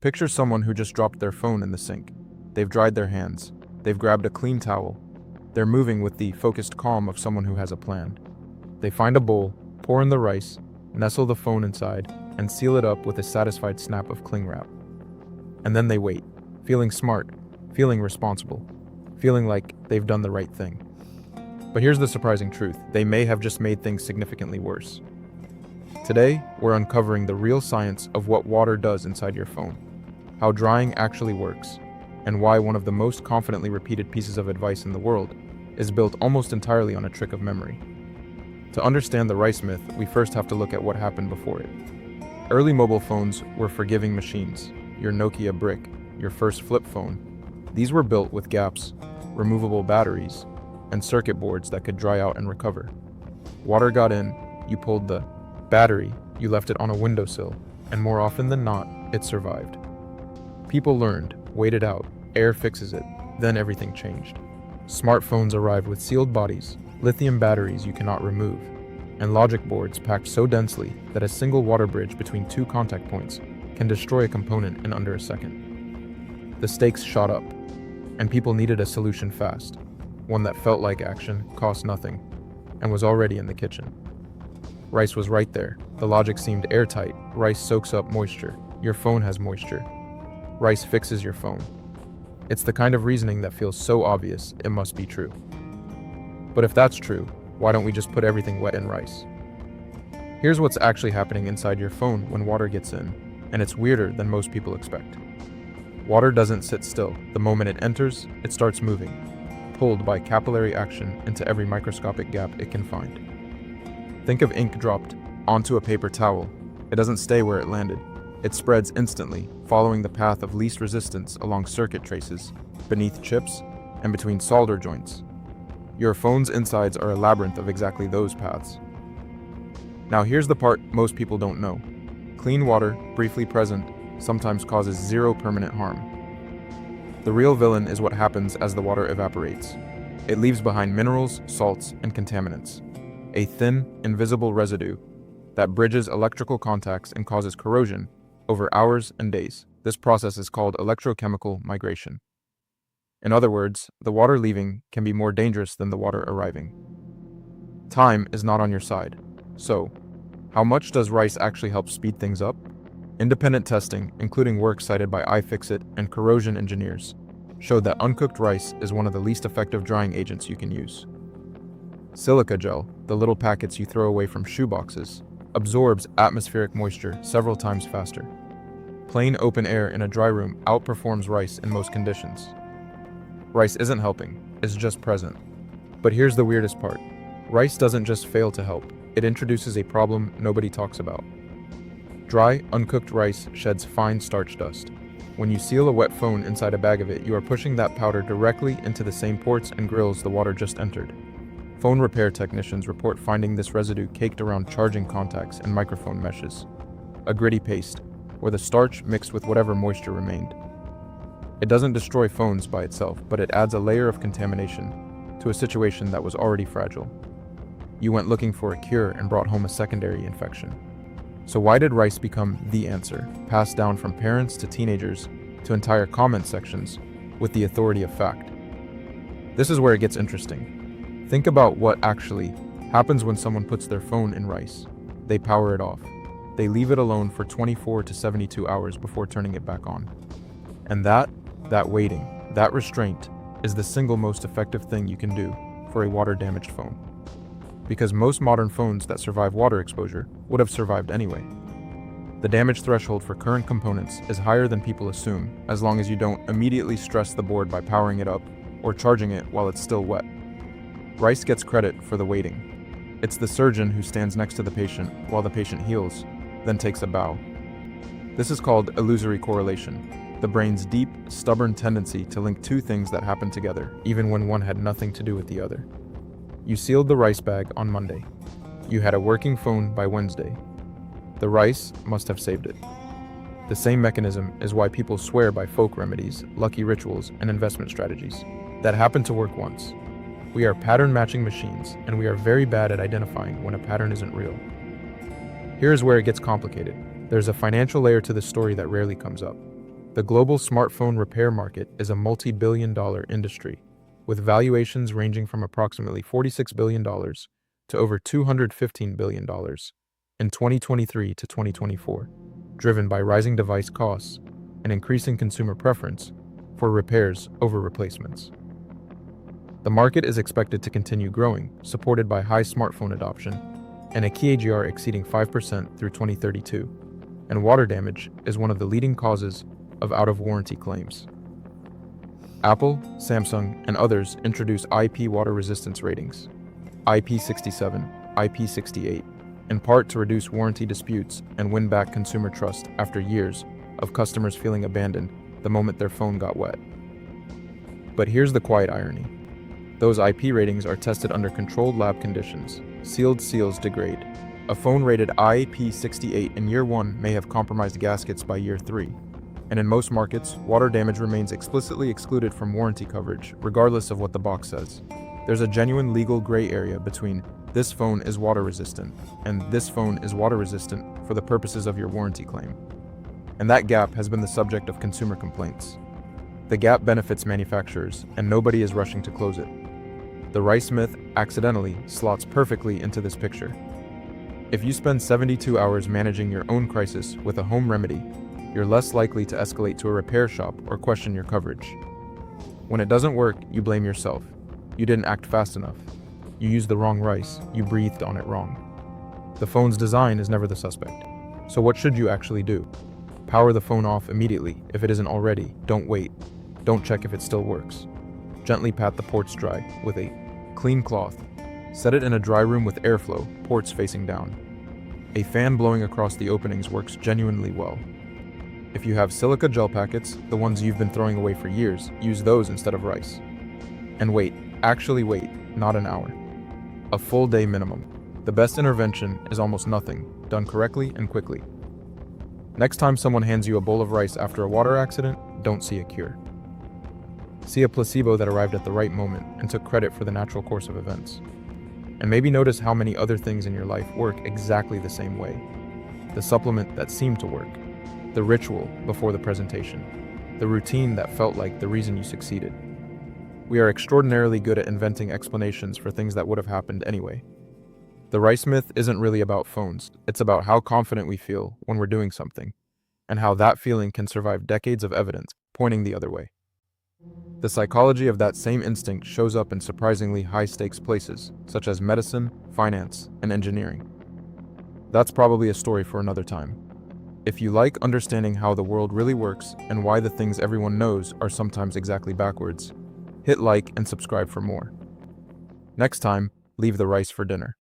Picture someone who just dropped their phone in the sink. They've dried their hands. They've grabbed a clean towel. They're moving with the focused calm of someone who has a plan. They find a bowl, pour in the rice, nestle the phone inside, and seal it up with a satisfied snap of cling wrap. And then they wait, feeling smart, feeling responsible, feeling like they've done the right thing. But here's the surprising truth: they may have just made things significantly worse. Today, we're uncovering the real science of what water does inside your phone, how drying actually works, and why one of the most confidently repeated pieces of advice in the world is built almost entirely on a trick of memory. To understand the rice myth, we first have to look at what happened before it. Early mobile phones were forgiving machines. Your Nokia brick, your first flip phone. These were built with gaps, removable batteries, and circuit boards that could dry out and recover. Water got in, you pulled the battery, you left it on a windowsill, and more often than not, it survived. People learned, waited out, air fixes it, then everything changed. Smartphones arrived with sealed bodies, lithium batteries you cannot remove, and logic boards packed so densely that a single water bridge between two contact points can destroy a component in under a second. The stakes shot up, and people needed a solution fast, one that felt like action, cost nothing, and was already in the kitchen. Rice was right there. The logic seemed airtight. Rice soaks up moisture. Your phone has moisture. Rice fixes your phone. It's the kind of reasoning that feels so obvious, it must be true. But if that's true, why don't we just put everything wet in rice? Here's what's actually happening inside your phone when water gets in, and it's weirder than most people expect. Water doesn't sit still. The moment it enters, it starts moving, pulled by capillary action into every microscopic gap it can find. Think of ink dropped onto a paper towel. It doesn't stay where it landed. It spreads instantly, following the path of least resistance along circuit traces, beneath chips, and between solder joints. Your phone's insides are a labyrinth of exactly those paths. Now here's the part most people don't know. Clean water, briefly present, sometimes causes zero permanent harm. The real villain is what happens as the water evaporates. It leaves behind minerals, salts, and contaminants. A thin, invisible residue that bridges electrical contacts and causes corrosion over hours and days. This process is called electrochemical migration. In other words, the water leaving can be more dangerous than the water arriving. Time is not on your side. So, how much does rice actually help speed things up? Independent testing, including work cited by iFixit and corrosion engineers, showed that uncooked rice is one of the least effective drying agents you can use. Silica gel, the little packets you throw away from shoeboxes, absorbs atmospheric moisture several times faster. Plain open air in a dry room outperforms rice in most conditions. Rice isn't helping, it's just present. But here's the weirdest part. Rice doesn't just fail to help, it introduces a problem nobody talks about. Dry, uncooked rice sheds fine starch dust. When you seal a wet phone inside a bag of it, you are pushing that powder directly into the same ports and grills the water just entered. Phone repair technicians report finding this residue caked around charging contacts and microphone meshes. A gritty paste, where the starch mixed with whatever moisture remained. It doesn't destroy phones by itself, but it adds a layer of contamination to a situation that was already fragile. You went looking for a cure and brought home a secondary infection. So why did rice become the answer, passed down from parents to teenagers to entire comment sections with the authority of fact? This is where it gets interesting. Think about what actually happens when someone puts their phone in rice. They power it off. They leave it alone for 24 to 72 hours before turning it back on. And that waiting, that restraint, is the single most effective thing you can do for a water-damaged phone. Because most modern phones that survive water exposure would have survived anyway. The damage threshold for current components is higher than people assume, as long as you don't immediately stress the board by powering it up or charging it while it's still wet. Rice gets credit for the waiting. It's the surgeon who stands next to the patient while the patient heals, then takes a bow. This is called illusory correlation, the brain's deep, stubborn tendency to link two things that happen together, even when one had nothing to do with the other. You sealed the rice bag on Monday. You had a working phone by Wednesday. The rice must have saved it. The same mechanism is why people swear by folk remedies, lucky rituals, and investment strategies that happen to work once. We are pattern matching machines, and we are very bad at identifying when a pattern isn't real. Here's where it gets complicated. There's a financial layer to this story that rarely comes up. The global smartphone repair market is a multi-billion-dollar industry, with valuations ranging from approximately $46 billion to over $215 billion in 2023 to 2024, driven by rising device costs and increasing consumer preference for repairs over replacements. The market is expected to continue growing, supported by high smartphone adoption and a CAGR exceeding 5% through 2032, and water damage is one of the leading causes of out-of-warranty claims. Apple, Samsung, and others introduce IP water resistance ratings, IP67, IP68, in part to reduce warranty disputes and win back consumer trust after years of customers feeling abandoned the moment their phone got wet. But here's the quiet irony. Those IP ratings are tested under controlled lab conditions. Sealed seals degrade. A phone rated IP68 in year 1 may have compromised gaskets by year 3. And in most markets, water damage remains explicitly excluded from warranty coverage, regardless of what the box says. There's a genuine legal gray area between this phone is water resistant and this phone is water resistant for the purposes of your warranty claim. And that gap has been the subject of consumer complaints. The gap benefits manufacturers, and nobody is rushing to close it. The rice myth accidentally slots perfectly into this picture. If you spend 72 hours managing your own crisis with a home remedy, you're less likely to escalate to a repair shop or question your coverage. When it doesn't work, you blame yourself. You didn't act fast enough. You used the wrong rice. You breathed on it wrong. The phone's design is never the suspect. So what should you actually do? Power the phone off immediately if it isn't already. Don't wait. Don't check if it still works. Gently pat the ports dry with a clean cloth. Set it in a dry room with airflow, ports facing down. A fan blowing across the openings works genuinely well. If you have silica gel packets, the ones you've been throwing away for years, use those instead of rice. And wait, actually wait, not an hour. A full day minimum. The best intervention is almost nothing, done correctly and quickly. Next time someone hands you a bowl of rice after a water accident, don't see a cure. See a placebo that arrived at the right moment and took credit for the natural course of events. And maybe notice how many other things in your life work exactly the same way. The supplement that seemed to work. The ritual before the presentation. The routine that felt like the reason you succeeded. We are extraordinarily good at inventing explanations for things that would have happened anyway. The rice myth isn't really about phones. It's about how confident we feel when we're doing something, and how that feeling can survive decades of evidence pointing the other way. The psychology of that same instinct shows up in surprisingly high-stakes places, such as medicine, finance, and engineering. That's probably a story for another time. If you like understanding how the world really works and why the things everyone knows are sometimes exactly backwards, hit like and subscribe for more. Next time, leave the rice for dinner.